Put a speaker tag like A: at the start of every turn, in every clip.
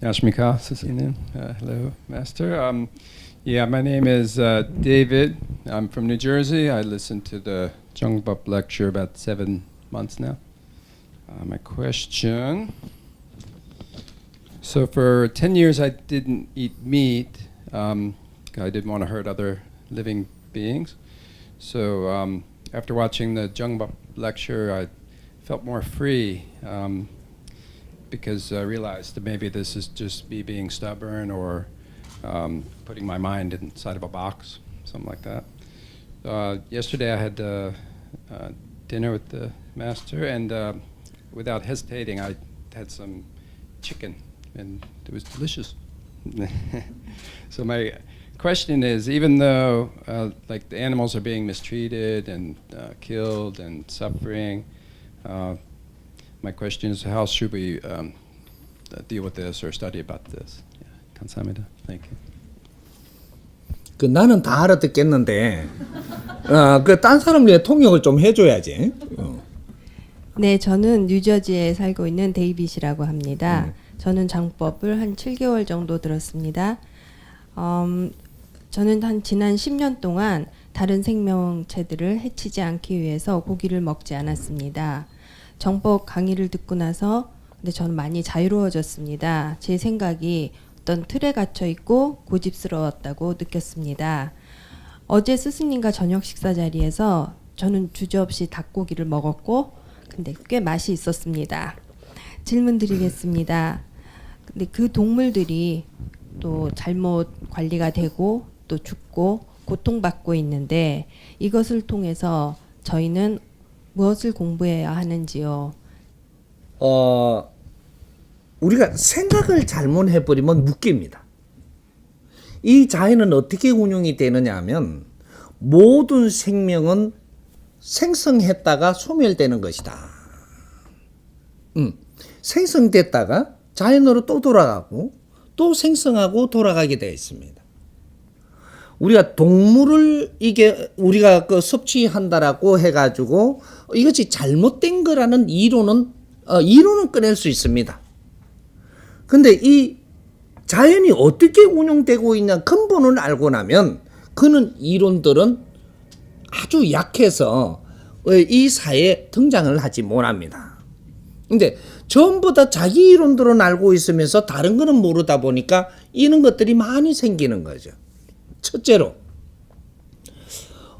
A: 안녕하십니까, 스승님. Hello, Master. My name is David. I'm from New Jersey. I listened to the Jeongbuk lecture about 7 months now. My question. So for 10 years I didn't eat meat. I didn't want to hurt other living beings. So after watching the Jeongbuk lecture, I felt more free. Because I realized that maybe this is just me being stubborn or putting my mind inside of a box, something like that. Yesterday I had dinner with the master, and without hesitating I had some chicken, and it was delicious. So my question is, even though like the animals are being mistreated and killed and suffering, my question is, how should we deal with this or study about this? 감사합니다. Thank you.
B: 나는 다 알아듣겠는데, 딴 사람 위해 통역을 좀 해줘야지.
C: 네, 저는 뉴저지에 살고 있는 데이빗이라고 합니다. 저는 장법을 한 7개월 정도 들었습니다. 저는 지난 10년 동안 다른 생명체들을 해치지 않기 위해서 고기를 먹지 않았습니다. 정법 강의를 듣고 나서 근데 저는 많이 자유로워졌습니다. 제 생각이 어떤 틀에 갇혀 있고 고집스러웠다고 느꼈습니다. 어제 스승님과 저녁 식사 자리에서 저는 주저없이 닭고기를 먹었고 근데 꽤 맛이 있었습니다. 질문 드리겠습니다. 근데 그 동물들이 또 잘못 관리가 되고 또 죽고 고통받고 있는데 이것을 통해서 저희는 무엇을 공부해야 하는지요?
B: 우리가 생각을 잘못해버리면 묶입니다. 이 자연은 어떻게 운용이 되느냐 하면 모든 생명은 생성했다가 소멸되는 것이다. 생성됐다가 자연으로 또 돌아가고 또 생성하고 돌아가게 되어 있습니다. 우리가 동물을 우리가 섭취한다라고 해가지고 이것이 잘못된 거라는 이론은 꺼낼 수 있습니다. 근데 이 자연이 어떻게 운영되고 있냐 근본을 알고 나면 그는 이론들은 아주 약해서 이 사회에 등장을 하지 못합니다. 근데 전부 다 자기 이론들은 알고 있으면서 다른 거는 모르다 보니까 이런 것들이 많이 생기는 거죠. 첫째로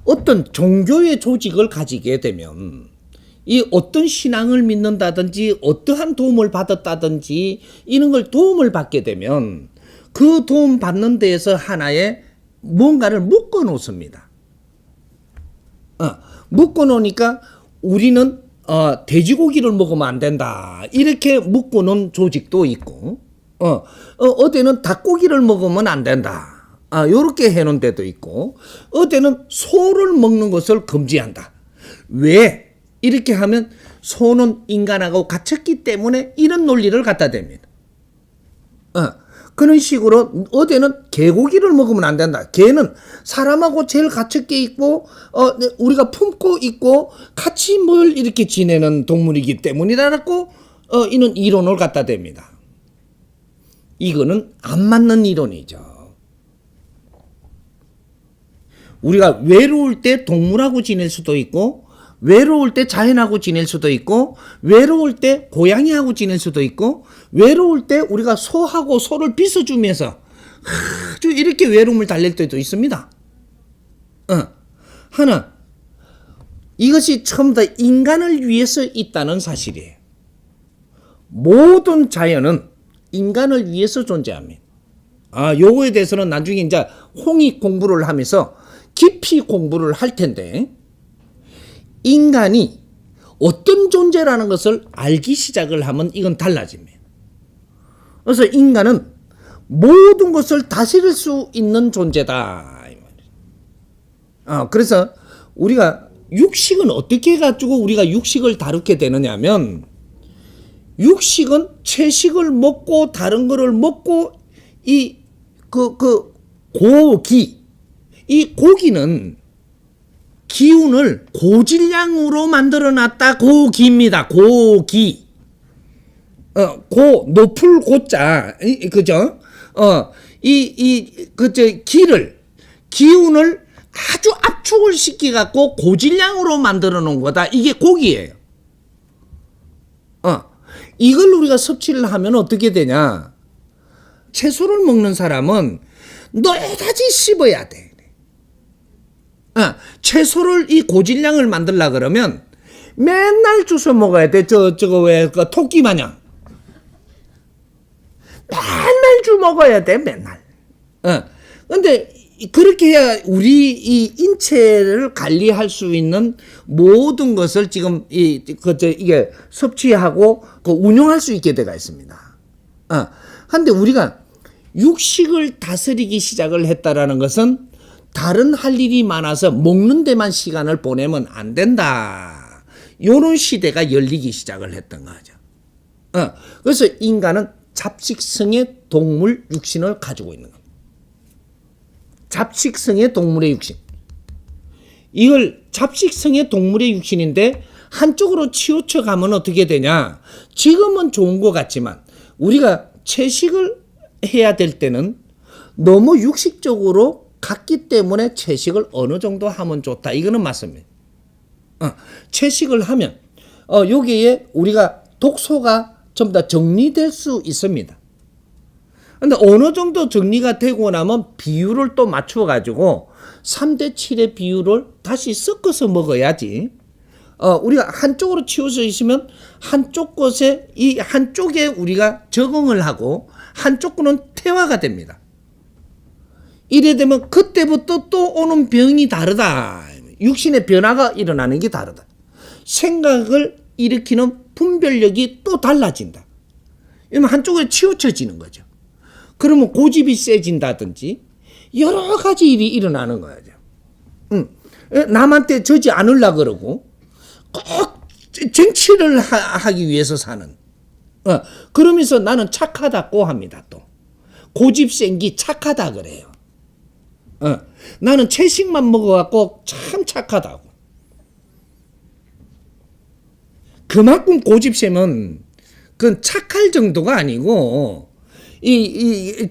B: 어떤 종교의 조직을 가지게 되면 이 어떤 신앙을 믿는다든지 어떠한 도움을 받았다든지 이런 걸 도움을 받게 되면 그 도움 받는 데에서 하나의 뭔가를 묶어 놓습니다. 묶어 놓으니까 우리는 돼지고기를 먹으면 안 된다 이렇게 묶어 놓은 조직도 있고 어디는 닭고기를 먹으면 안 된다 요렇게 해놓은 데도 있고 어디는 소를 먹는 것을 금지한다. 왜? 이렇게 하면 소는 인간하고 갇혔기 때문에 이런 논리를 갖다 댑니다. 그런 식으로 어디는 개고기를 먹으면 안 된다. 개는 사람하고 제일 갇혔게 있고 우리가 품고 있고 같이 뭘 이렇게 지내는 동물이기 때문이라고 이런 이론을 갖다 댑니다. 이거는 안 맞는 이론이죠. 우리가 외로울 때 동물하고 지낼 수도 있고 외로울 때 자연하고 지낼 수도 있고 외로울 때 고양이하고 지낼 수도 있고 외로울 때 우리가 소를 빗어주면서 아주 이렇게 외로움을 달랠 때도 있습니다. 하나, 이것이 처음 다 인간을 위해서 있다는 사실이에요. 모든 자연은 인간을 위해서 존재합니다. 요거에 대해서는 나중에 이제 홍익 공부를 하면서 깊이 공부를 할 텐데 인간이 어떤 존재라는 것을 알기 시작을 하면 이건 달라집니다. 그래서 인간은 모든 것을 다스릴 수 있는 존재다. 그래서 우리가 육식은 어떻게 해가지고 우리가 육식을 다루게 되느냐 하면 육식은 채식을 먹고 다른 거를 먹고 이 고기는 기운을 고질량으로 만들어 놨다. 고기입니다. 고기. 높을 고자, 그죠? 기운을 아주 압축을 시켜갖고 고질량으로 만들어 놓은 거다. 이게 고기예요. 이걸 우리가 섭취를 하면 어떻게 되냐? 채소를 먹는 사람은 너다지 씹어야 돼. 채소를 이 고질량을 만들려 그러면 맨날 주워 먹어야 돼. 그 토끼 마냥. 맨날 주 먹어야 돼, 맨날. 근데 그렇게 해야 우리 이 인체를 관리할 수 있는 모든 것을 지금 이게 섭취하고 운용할 수 있게 되어 있습니다. 근데 우리가 육식을 다스리기 시작을 했다라는 것은 다른 할 일이 많아서 먹는 데만 시간을 보내면 안 된다. 요런 시대가 열리기 시작을 했던 거죠. 그래서 인간은 잡식성의 동물 육신을 가지고 있는 겁니다. 잡식성의 동물의 육신. 이걸 잡식성의 동물의 육신인데 한쪽으로 치우쳐 가면 어떻게 되냐? 지금은 좋은 것 같지만 우리가 채식을 해야 될 때는 너무 육식적으로 갔기 때문에 채식을 어느 정도 하면 좋다. 이거는 맞습니다. 채식을 하면 여기에 우리가 독소가 좀 더 정리될 수 있습니다. 근데 어느 정도 정리가 되고 나면 비율을 또 맞춰 가지고 3대 7의 비율을 다시 섞어서 먹어야지. 우리가 한쪽으로 치우쳐 있으면 한쪽 것에 이 한쪽에 우리가 적응을 하고 한쪽 거는 퇴화가 됩니다. 이래 되면 그때부터 또 오는 병이 다르다. 육신의 변화가 일어나는 게 다르다. 생각을 일으키는 분별력이 또 달라진다. 이러면 한쪽에 치우쳐지는 거죠. 그러면 고집이 세진다든지 여러 가지 일이 일어나는 거죠. 남한테 져지 않으려고 그러고 꼭 정치를 하기 위해서 사는. 그러면서 나는 착하다고 합니다. 또 고집 센기 착하다 그래요. 나는 채식만 먹어갖고 참 착하다고. 그만큼 고집 세면 그건 착할 정도가 아니고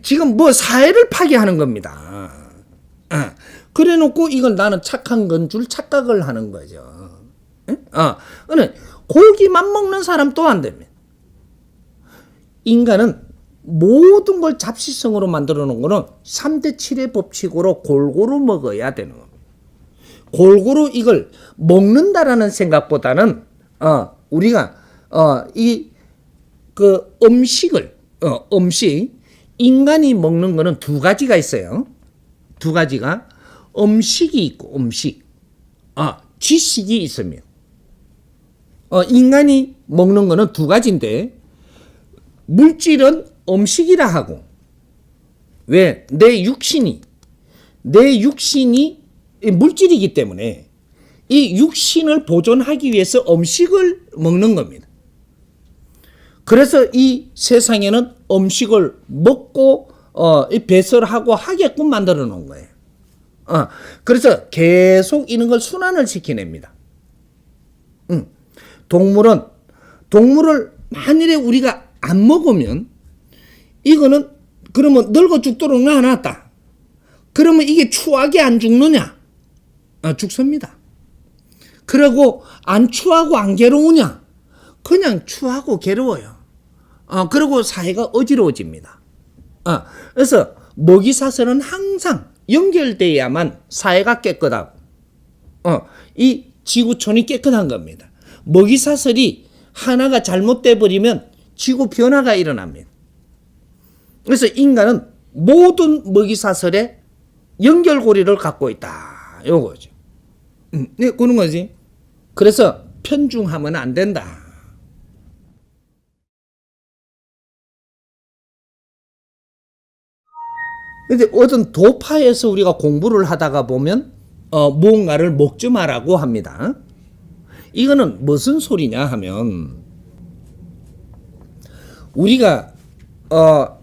B: 지금 뭐 사회를 파괴하는 겁니다. 그래 놓고 이건 나는 착한 건 줄 착각을 하는 거죠. 고기만 먹는 사람 또 안 됩니다. 인간은 모든 걸 잡식성으로 만들어 놓은 거는 3대 7의 법칙으로 골고루 먹어야 되는 겁니다. 골고루 이걸 먹는다라는 생각보다는 우리가 음식 인간이 먹는 거는 두 가지가 있어요. 두 가지가 음식이 있고 지식이 있습니다. 인간이 먹는 거는 두 가지인데 물질은 음식이라 하고 왜? 내 육신이 물질이기 때문에 이 육신을 보존하기 위해서 음식을 먹는 겁니다. 그래서 이 세상에는 음식을 먹고 배설하고 하게끔 만들어 놓은 거예요. 그래서 계속 이런 걸 순환을 시켜냅니다. 동물을 만일에 우리가 안 먹으면 이거는 그러면 늙어 죽도록 놔놨다. 그러면 이게 추하게 안 죽느냐? 죽습니다. 그리고 안 추하고 안 괴로우냐? 그냥 추하고 괴로워요. 그리고 사회가 어지러워집니다. 그래서 먹이사슬은 항상 연결돼야만 사회가 깨끗하고 이 지구촌이 깨끗한 겁니다. 먹이사슬이 하나가 잘못돼 버리면 지구 변화가 일어납니다. 그래서 인간은 모든 먹이사슬에 연결고리를 갖고 있다. 요거죠. 네, 그런 거지. 그래서 편중하면 안 된다. 근데 어떤 도파에서 우리가 공부를 하다가 보면 무언가를 먹지 마라고 합니다. 이거는 무슨 소리냐 하면 우리가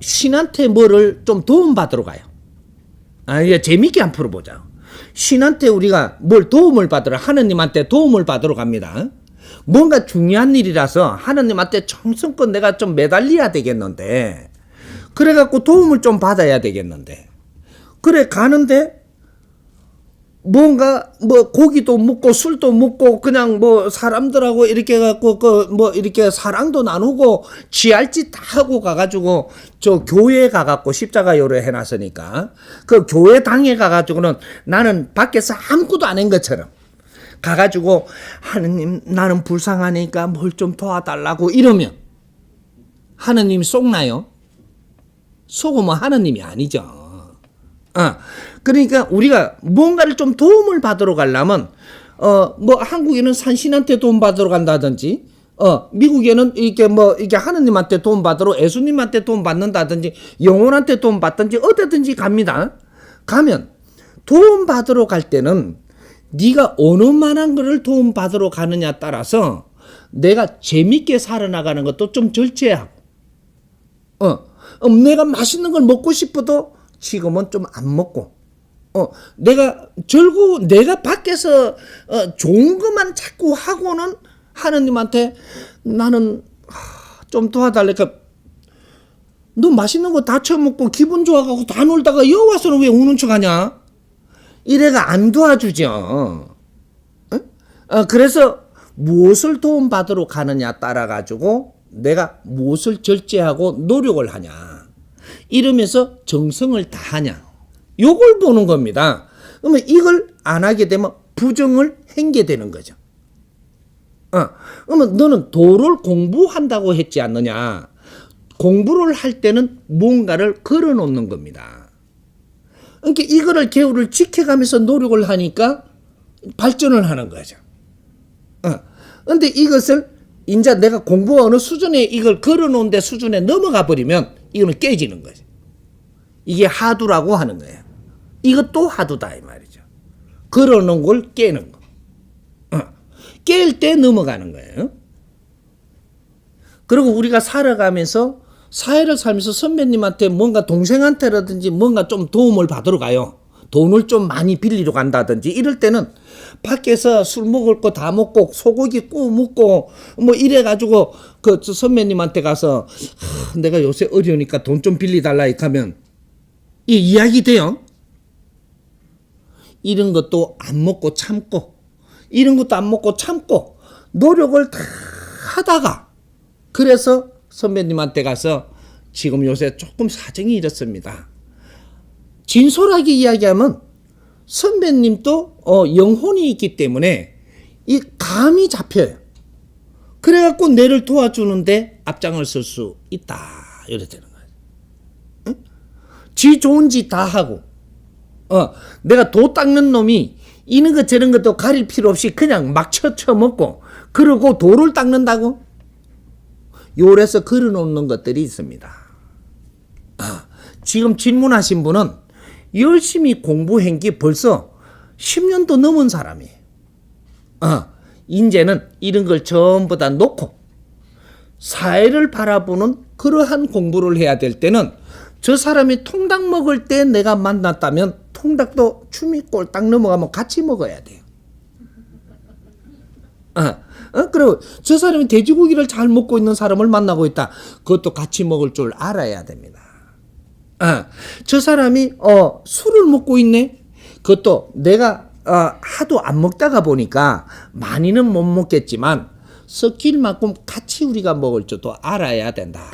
B: 신한테 뭐를 좀 도움받으러 가요. 이제 재밌게 한번 풀어보자. 신한테 우리가 뭘 도움을 받으러 하느님한테 도움을 받으러 갑니다. 뭔가 중요한 일이라서 하느님한테 정성껏 내가 좀 매달려야 되겠는데, 그래갖고 도움을 좀 받아야 되겠는데, 그래 가는데 뭔가 뭐 고기도 먹고 술도 먹고 그냥 뭐 사람들하고 이렇게 해갖고 그 뭐 이렇게 사랑도 나누고 취할 짓 다 하고 가가지고 저 교회에 가갖고 십자가 요를 해놨으니까 그 교회 당에 가가지고는 나는 밖에서 아무것도 안 한 것처럼 가가지고 하느님 나는 불쌍하니까 뭘 좀 도와달라고 이러면 하느님이 속나요? 속으면 하느님이 아니죠. 그러니까 우리가 뭔가를 좀 도움을 받으러 가려면 뭐 한국에는 산신한테 도움 받으러 간다든지 미국에는 이게 하느님한테 도움 받으러 예수님한테 도움 받는다든지 영혼한테 도움 받든지 어디든지 갑니다. 가면 도움 받으러 갈 때는 네가 어느 만한 거를 도움 받으러 가느냐 따라서 내가 재밌게 살아나가는 것도 좀 절제하고 내가 맛있는 걸 먹고 싶어도 지금은 좀 안 먹고 내가 밖에서 좋은 것만 자꾸 하고는 하느님한테 나는 좀 도와달라니까 너 맛있는 거 다 처먹고 기분 좋아가고 다 놀다가 여기 와서는 왜 우는 척하냐? 이래가 안 도와주죠. 그래서 무엇을 도움받으러 가느냐 따라 가지고 내가 무엇을 절제하고 노력을 하냐 이러면서 정성을 다하냐 요걸 보는 겁니다. 그러면 이걸 안 하게 되면 부정을 행게 되는 거죠. 그러면 너는 도를 공부한다고 했지 않느냐. 공부를 할 때는 뭔가를 걸어 놓는 겁니다. 그러니까 이거를 계율을 지켜가면서 노력을 하니까 발전을 하는 거죠. 근데 이것을 이제 내가 공부 어느 수준에 이걸 걸어 놓은 데 수준에 넘어가 버리면 이거는 깨지는 거죠. 이게 하두라고 하는 거예요. 이것도 하두다 이 말이죠. 걸어 놓은 걸 깨는 거. 깰 때 넘어가는 거예요. 그리고 우리가 살아가면서 사회를 살면서 선배님한테 뭔가 동생한테라든지 뭔가 좀 도움을 받으러 가요. 돈을 좀 많이 빌리러 간다든지 이럴 때는 밖에서 술 먹을 거 다 먹고 소고기 구워 먹고 뭐 이래가지고 그 선배님한테 가서 내가 요새 어려우니까 돈 좀 빌리달라 이렇게 하면 이 이야기 돼요. 이런 것도 안 먹고 참고 이런 것도 안 먹고 참고 노력을 다 하다가 그래서 선배님한테 가서 지금 요새 조금 사정이 이렇습니다. 진솔하게 이야기하면 선배님도 영혼이 있기 때문에 이 감이 잡혀요. 그래갖고 내를 도와주는데 앞장을 쓸 수 있다. 이래 되는 거예요. 응? 지 좋은 짓 다 하고 내가 도 닦는 놈이 이런 것 저런 것도 가릴 필요 없이 그냥 막 쳐먹고 그러고 도를 닦는다고? 요래서 걸어놓는 것들이 있습니다. 지금 질문하신 분은 열심히 공부한 게 벌써 10년도 넘은 사람이에요. 이제는 이런 걸 전부 다 놓고 사회를 바라보는 그러한 공부를 해야 될 때는 저 사람이 통닭 먹을 때 내가 만났다면 통닭도 춤이 꼴딱 넘어가면 같이 먹어야 돼요. 그리고 저 사람이 돼지고기를 잘 먹고 있는 사람을 만나고 있다. 그것도 같이 먹을 줄 알아야 됩니다. 저 사람이 술을 먹고 있네. 그것도 내가 하도 안 먹다가 보니까 많이는 못 먹겠지만 섞일 만큼 같이 우리가 먹을 줄도 알아야 된다.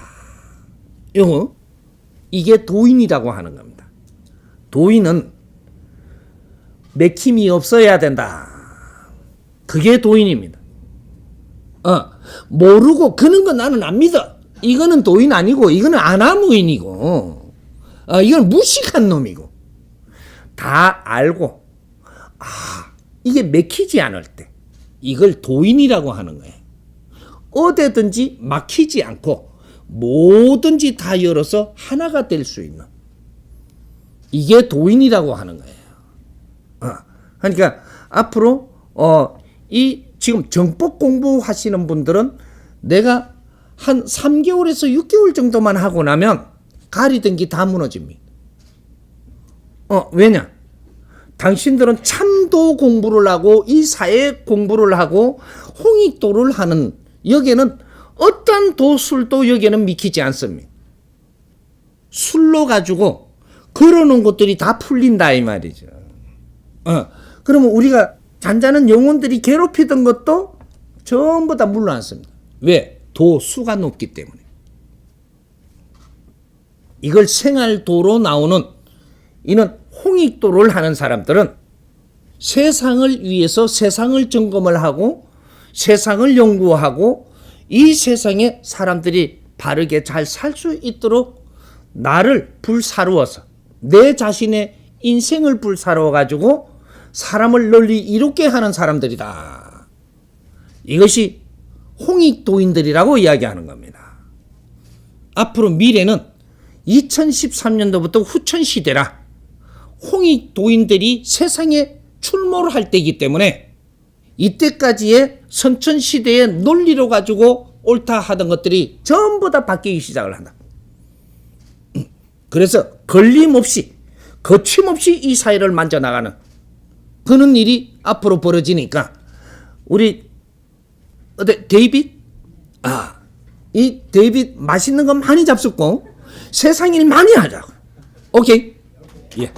B: 이게 도인이라고 하는 겁니다. 도인은 맥힘이 없어야 된다. 그게 도인입니다. 모르고 그런 거 나는 안 믿어. 이거는 도인 아니고 이거는 아나무인이고 이건 무식한 놈이고 다 알고 이게 맥히지 않을 때 이걸 도인이라고 하는 거예요. 어디든지 막히지 않고 뭐든지 다 열어서 하나가 될 수 있는 이게 도인이라고 하는 거예요. 그러니까 앞으로 이 지금 정법 공부하시는 분들은 내가 한 3개월에서 6개월 정도만 하고 나면 가리던 게 다 무너집니다. 왜냐? 당신들은 참도 공부를 하고 이 사회 공부를 하고 홍익도를 하는 여기에는 어떤 도술도 여기에는 믿기지 않습니다. 술로 가지고 걸어놓은 것들이 다 풀린다 이 말이죠. 그러면 우리가 잔잔한 영혼들이 괴롭히던 것도 전부 다 물러났습니다. 왜? 도수가 높기 때문에. 이걸 생활도로 나오는 이는 홍익도를 하는 사람들은 세상을 위해서 세상을 점검을 하고 세상을 연구하고 이 세상에 사람들이 바르게 잘 살 수 있도록 나를 불사루어서 내 자신의 인생을 불사루어 가지고 사람을 널리 이롭게 하는 사람들이다. 이것이 홍익도인들이라고 이야기하는 겁니다. 앞으로 미래는 2013년도부터 후천시대라 홍익도인들이 세상에 출몰을 할 때이기 때문에 이때까지의 선천시대의 논리로 가지고 옳다 하던 것들이 전부 다 바뀌기 시작을 한다. 그래서 걸림없이 거침없이 이 사회를 만져나가는 그런 일이 앞으로 벌어지니까 우리 데이빗? 이 데이빗 맛있는 거 많이 잡숫고 세상 일 많이 하자고. 오케이? 예.